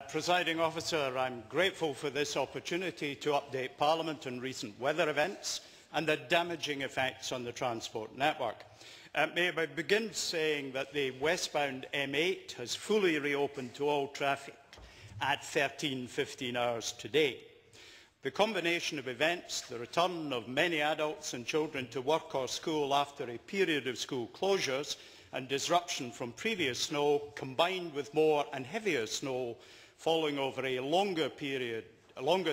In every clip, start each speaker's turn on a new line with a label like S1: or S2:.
S1: Presiding Officer, I am grateful for this opportunity to update Parliament on recent weather events and their damaging effects on the transport network. May I begin saying that the westbound M8 has fully reopened to all traffic at 13:15 hours today. The combination of events, the return of many adults and children to work or school after a period of school closures and disruption from previous snow, combined with more and heavier snow falling over a longer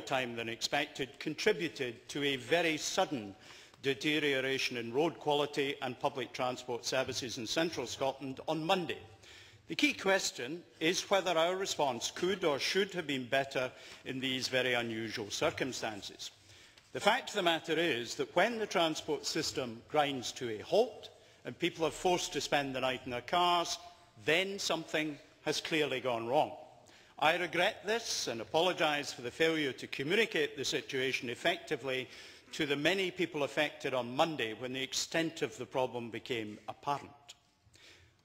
S1: time than expected, contributed to a very sudden deterioration in road quality and public transport services in central Scotland on Monday. The key question is whether our response could or should have been better in these very unusual circumstances. The fact of the matter is that when the transport system grinds to a halt and people are forced to spend the night in their cars, then something has clearly gone wrong. I regret this and apologise for the failure to communicate the situation effectively to the many people affected on Monday when the extent of the problem became apparent.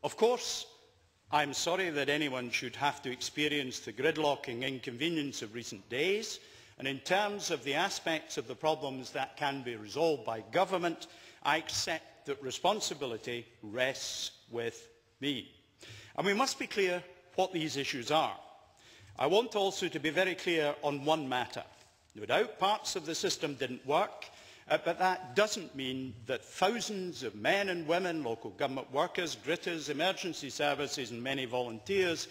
S1: Of course, I am sorry that anyone should have to experience the gridlocking inconvenience of recent days, and in terms of the aspects of the problems that can be resolved by government, I accept that responsibility rests with me. And we must be clear what these issues are. I want also to be very clear on one matter. No doubt parts of the system didn't work, but that doesn't mean that thousands of men and women, local government workers, gritters, emergency services and many volunteers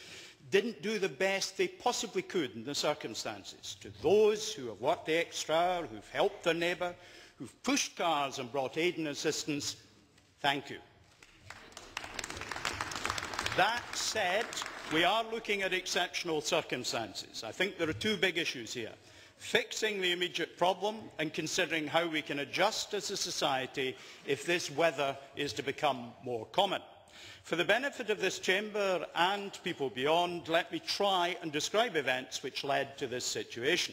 S1: didn't do the best they possibly could in the circumstances. To those who have worked the extra hour, who have helped their neighbour, who have pushed cars and brought aid and assistance, thank you. That said, we are looking at exceptional circumstances. I think there are two big issues here: fixing the immediate problem and considering how we can adjust as a society if this weather is to become more common. For the benefit of this chamber and people beyond, let me try and describe events which led to this situation.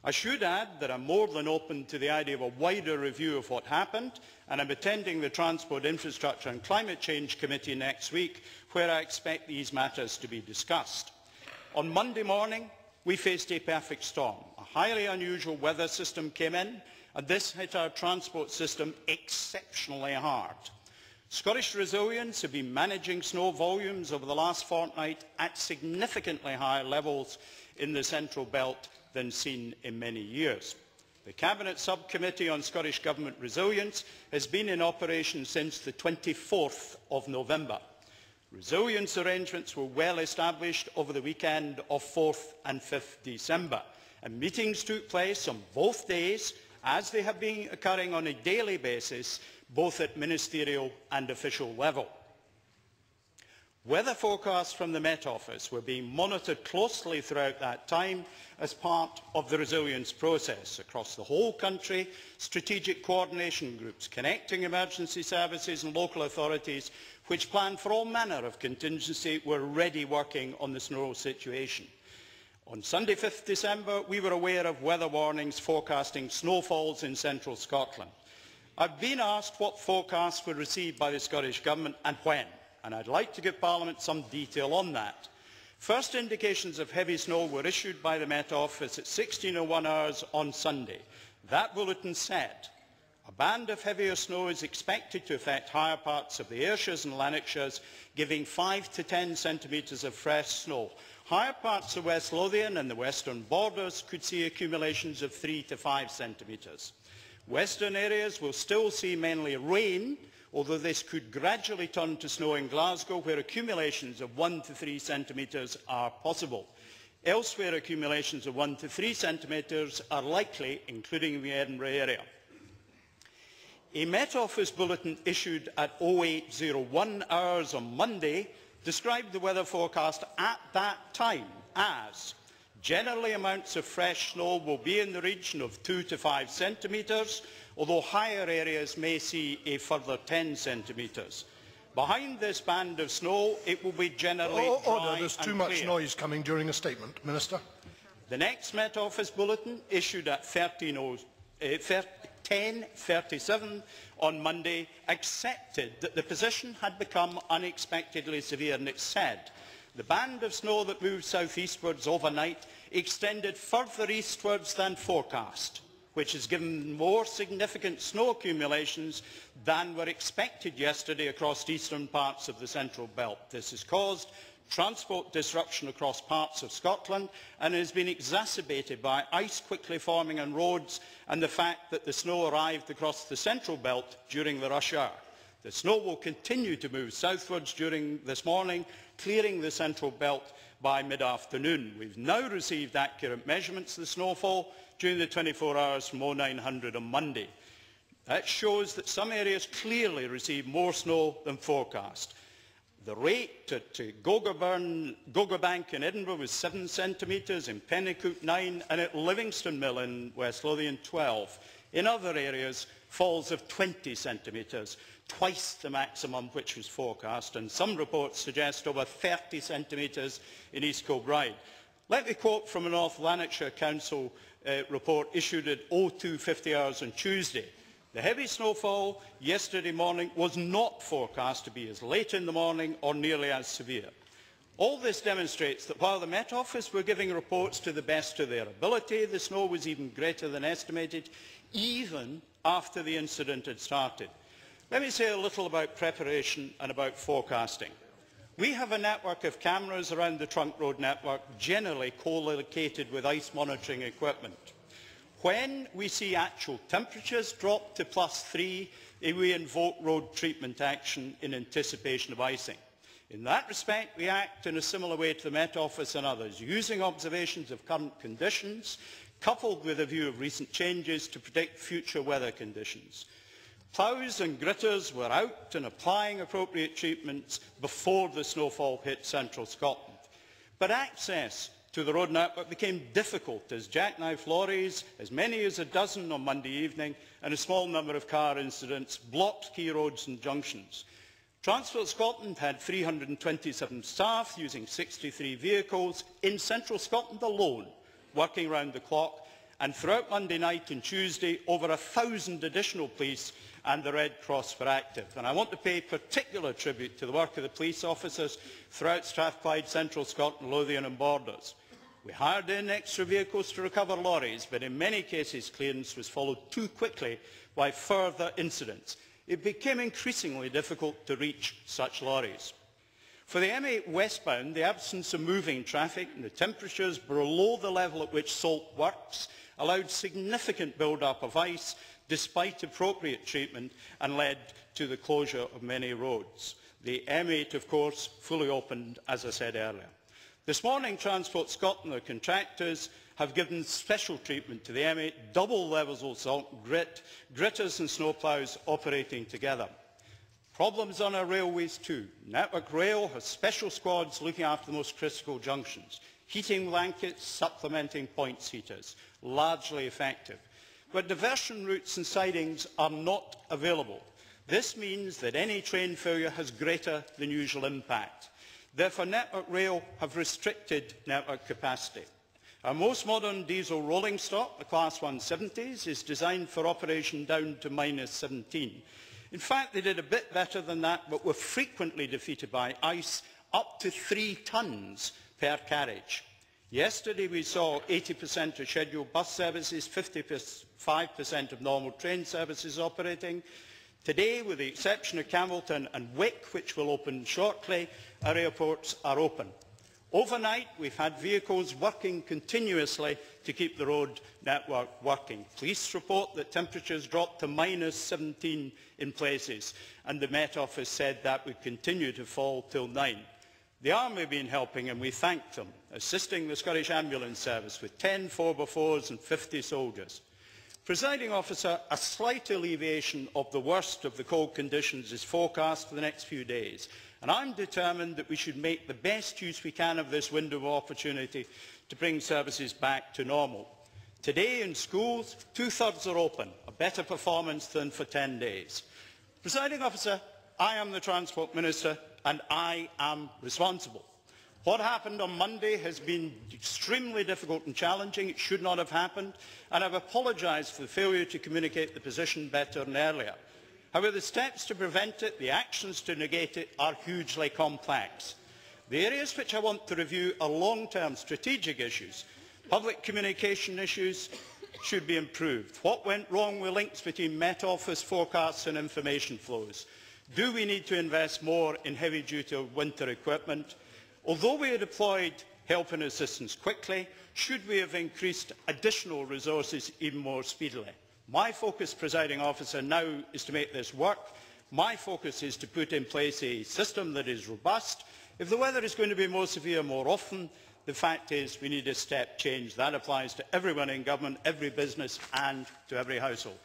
S1: I should add that I am more than open to the idea of a wider review of what happened, and I am attending the Transport, Infrastructure and Climate Change Committee next week, where I expect these matters to be discussed. On Monday morning, we faced a perfect storm. A highly unusual weather system came in, and this hit our transport system exceptionally hard. Scottish Resilience have been managing snow volumes over the last fortnight at significantly higher levels in the Central Belt than seen in many years. The Cabinet Subcommittee on Scottish Government Resilience has been in operation since the 24th of November. Resilience arrangements were well established over the weekend of 4th and 5th December, and meetings took place on both days, as they have been occurring on a daily basis, both at ministerial and official level. Weather forecasts from the Met Office were being monitored closely throughout that time as part of the resilience process. Across the whole country, strategic coordination groups connecting emergency services and local authorities which plan for all manner of contingency were already working on the snow situation. On Sunday 5th December, we were aware of weather warnings forecasting snowfalls in central Scotland. I have been asked what forecasts were received by the Scottish Government and when, and I would like to give Parliament some detail on that. First indications of heavy snow were issued by the Met Office at 16:01 hours on Sunday. That bulletin said, a band of heavier snow is expected to affect higher parts of the Ayrshires and Lanarkshires, giving 5 to 10 centimetres of fresh snow. Higher parts of West Lothian and the western borders could see accumulations of 3 to 5 centimetres. Western areas will still see mainly rain, although this could gradually turn to snow in Glasgow, where accumulations of 1 to 3 centimetres are possible. Elsewhere, accumulations of 1 to 3 centimetres are likely, including in the Edinburgh area. A Met Office bulletin issued at 08:01 hours on Monday described the weather forecast at that time as: generally, amounts of fresh snow will be in the region of 2 to 5 centimetres, although higher areas may see a further 10 centimetres. Behind this band of snow, it will be generally dry
S2: Order. There's too much
S1: clear.
S2: noise coming during a statement. Minister.
S1: The next Met Office bulletin, issued at 10:37 on Monday, accepted that the position had become unexpectedly severe, and it said The band of snow that moved south-eastwards overnight extended further eastwards than forecast, which has given more significant snow accumulations than were expected yesterday across eastern parts of the Central Belt. This has caused transport disruption across parts of Scotland and has been exacerbated by ice quickly forming on roads and the fact that the snow arrived across the Central Belt during the rush hour. The snow will continue to move southwards during this morning, clearing the Central Belt by mid-afternoon. We've now received accurate measurements of the snowfall during the 24 hours from 0900 on Monday. That shows that some areas clearly received more snow than forecast. The rate at Gogarbank in Edinburgh was 7 centimetres, in Pennycook 9, and at Livingston Mill in West Lothian 12. In other areas, falls of 20 centimetres, twice the maximum which was forecast, and some reports suggest over 30 centimetres in East Kilbride. Let me quote from a North Lanarkshire Council report issued at 02:50 hours on Tuesday. The heavy snowfall yesterday morning was not forecast to be as late in the morning or nearly as severe. All this demonstrates that while the Met Office were giving reports to the best of their ability, the snow was even greater than estimated, even after the incident had started. Let me say a little about preparation and about forecasting. We have a network of cameras around the trunk road network, generally co-located with ice monitoring equipment. When we see actual temperatures drop to +3, we invoke road treatment action in anticipation of icing. In that respect, we act in a similar way to the Met Office and others, using observations of current conditions, coupled with a view of recent changes to predict future weather conditions. Ploughs and gritters were out and applying appropriate treatments before the snowfall hit central Scotland. But access to the road network became difficult as jackknife lorries, as many as a dozen on Monday evening, and a small number of car incidents blocked key roads and junctions. Transport Scotland had 327 staff using 63 vehicles in central Scotland alone, working round the clock, and throughout Monday night and Tuesday, over 1,000 additional police and the Red Cross were active. And I want to pay particular tribute to the work of the police officers throughout Strathclyde, Central Scotland, Lothian and Borders. We hired in extra vehicles to recover lorries, but in many cases clearance was followed too quickly by further incidents. It became increasingly difficult to reach such lorries. For the M8 westbound, the absence of moving traffic and the temperatures below the level at which salt works allowed significant build-up of ice despite appropriate treatment and led to the closure of many roads. The M8, of course, fully opened, as I said earlier. This morning, Transport Scotland, the contractors, have given special treatment to the M8, double levels of salt, gritters and snowploughs operating together. Problems on our railways too. Network Rail has special squads looking after the most critical junctions. Heating blankets, supplementing points heaters, largely effective. But diversion routes and sidings are not available. This means that any train failure has greater than usual impact. Therefore, Network Rail have restricted network capacity. Our most modern diesel rolling stock, the Class 170s, is designed for operation down to -17. In fact, they did a bit better than that, but were frequently defeated by ice up to 3 tonnes per carriage. Yesterday, we saw 80% of scheduled bus services, 55% of normal train services operating. Today, with the exception of Campbelltown and Wick, which will open shortly, our airports are open. Overnight, we've had vehicles working continuously to keep the road network working. Police report that temperatures dropped to -17 in places, and the Met Office said that would continue to fall till 9. The Army have been helping, and we thank them, assisting the Scottish Ambulance Service with 10 4x4s and 50 soldiers. Presiding Officer, a slight alleviation of the worst of the cold conditions is forecast for the next few days, and I'm determined that we should make the best use we can of this window of opportunity to bring services back to normal. Today in schools, 2/3 are open, a better performance than for 10 days. Presiding Officer, I am the Transport Minister and I am responsible. What happened on Monday has been extremely difficult and challenging. It should not have happened, and I've apologised for the failure to communicate the position better and earlier. However, the steps to prevent it, the actions to negate it, are hugely complex. The areas which I want to review are long-term strategic issues. Public communication issues should be improved. What went wrong with links between Met Office forecasts and information flows? Do we need to invest more in heavy-duty winter equipment? Although we have deployed help and assistance quickly, should we have increased additional resources even more speedily? My focus, Presiding Officer, now is to make this work. My focus is to put in place a system that is robust. If the weather is going to be more severe more often, the fact is we need a step change. That applies to everyone in government, every business and to every household.